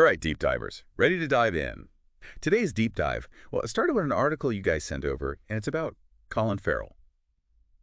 All right, deep divers, ready to dive in. Today's deep dive, well, it started with an article you guys sent over, and it's about Colin Farrell.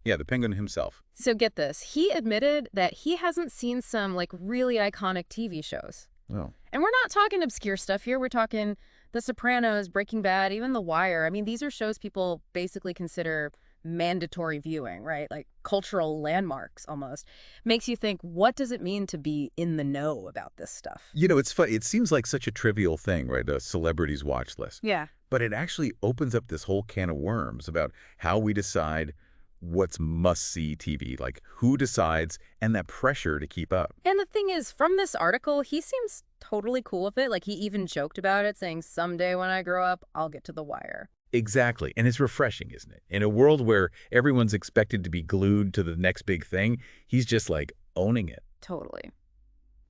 Yeah, the penguin himself. So get this. He admitted that he hasn't seen some, like, really iconic TV shows. Oh. And we're not talking obscure stuff here. We're talking The Sopranos, Breaking Bad, even The Wire. I mean, these are shows people basically consider mandatory viewing, right? Like cultural landmarks almost. Makes you think, what does it mean to be in the know about this stuff? You know, it's funny. It seems like such a trivial thing, right? A celebrities watch list. Yeah. But it actually opens up this whole can of worms about how we decide what's must-see TV, like who decides, and that pressure to keep up. And the thing is, from this article, he seems totally cool with it. Like, he even joked about it, saying, someday when I grow up, I'll get to The Wire. Exactly. And it's refreshing, isn't it? In a world where everyone's expected to be glued to the next big thing, he's just like owning it. Totally.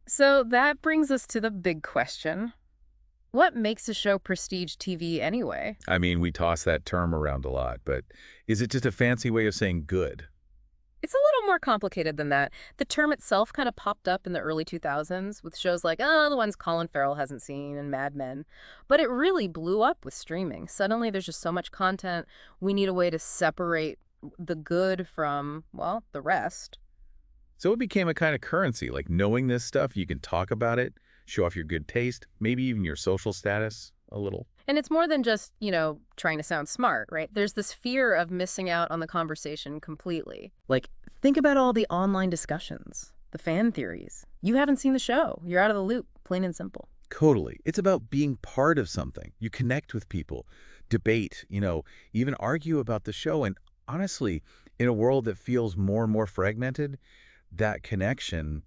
So that brings us to the big question. What makes a show prestige TV anyway? I mean, we toss that term around a lot, but is it just a fancy way of saying good? It's a little more complicated than that. The term itself kind of popped up in the early 2000s with shows like, the ones Colin Farrell hasn't seen and Mad Men. But it really blew up with streaming. Suddenly there's just so much content, we need a way to separate the good from, well, the rest. So it became a kind of currency, like knowing this stuff, you can talk about it, show off your good taste, maybe even your social status a little. And it's more than just, trying to sound smart, right? There's this fear of missing out on the conversation completely. Like, think about all the online discussions, the fan theories. You haven't seen the show. You're out of the loop, plain and simple. Totally. It's about being part of something. You connect with people, debate, even argue about the show. And honestly, in a world that feels more and more fragmented, that connection,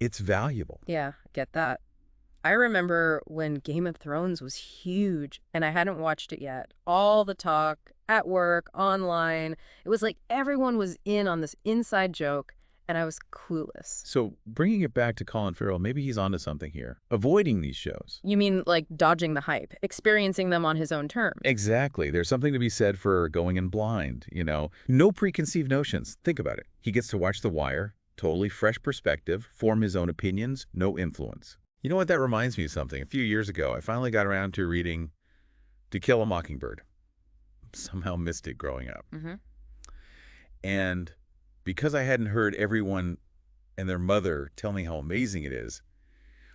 it's valuable. Yeah, get that. I remember when Game of Thrones was huge and I hadn't watched it yet. All the talk, at work, online. It was like everyone was in on this inside joke and I was clueless. So bringing it back to Colin Farrell, maybe he's onto something here. Avoiding these shows. You mean like dodging the hype, experiencing them on his own terms? Exactly. There's something to be said for going in blind, No preconceived notions. Think about it. He gets to watch The Wire, totally fresh perspective, form his own opinions, no influence. You know what? That reminds me of something. A few years ago, I finally got around to reading To Kill a Mockingbird. Somehow missed it growing up. And because I hadn't heard everyone and their mother tell me how amazing it is,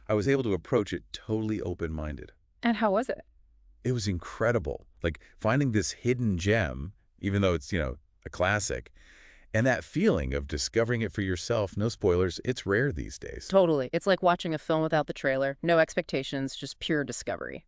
I was able to approach it totally open-minded. And how was it? It was incredible. Like finding this hidden gem, even though it's, a classic, and that feeling of discovering it for yourself, no spoilers, it's rare these days. Totally. It's like watching a film without the trailer. No expectations, just pure discovery.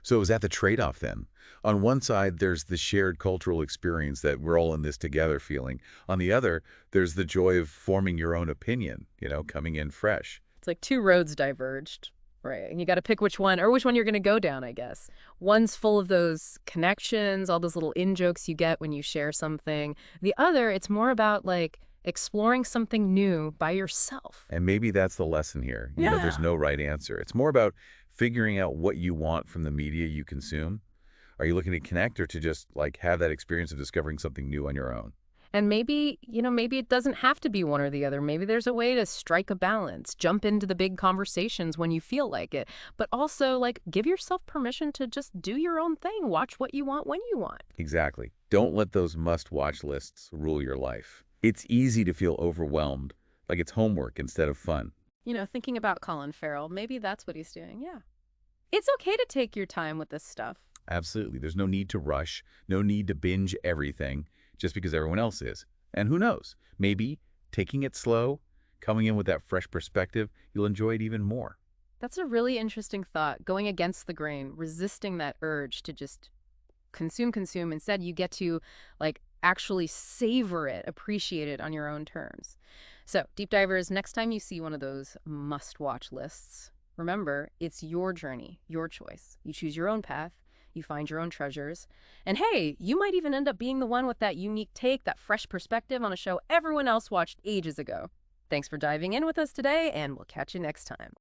So is that the trade-off then? On one side, there's the shared cultural experience that we're all in this together feeling. On the other, there's the joy of forming your own opinion, coming in fresh. It's like two roads diverged. Right. And you got to pick which one you're going to go down, I guess. One's full of those connections, all those little in-jokes you get when you share something. The other, it's more about like exploring something new by yourself. And maybe that's the lesson here. There's no right answer. It's more about figuring out what you want from the media you consume. Are you looking to connect or to just like have that experience of discovering something new on your own? And maybe, maybe it doesn't have to be one or the other. Maybe there's a way to strike a balance, jump into the big conversations when you feel like it, but also like give yourself permission to just do your own thing. Watch what you want when you want. Exactly. Don't let those must-watch lists rule your life. It's easy to feel overwhelmed, like it's homework instead of fun. Thinking about Colin Farrell, maybe that's what he's doing. Yeah. It's okay to take your time with this stuff. Absolutely. There's no need to rush, no need to binge everything just because everyone else is. And who knows, maybe taking it slow, coming in with that fresh perspective, you'll enjoy it even more. That's a really interesting thought, going against the grain, resisting that urge to just consume. Instead, you get to like actually savor it, appreciate it on your own terms. So, deep divers, next time you see one of those must-watch lists, remember, it's your journey, your choice. You choose your own path. You find your own treasures. And hey, you might even end up being the one with that unique take, that fresh perspective on a show everyone else watched ages ago. Thanks for diving in with us today, and we'll catch you next time.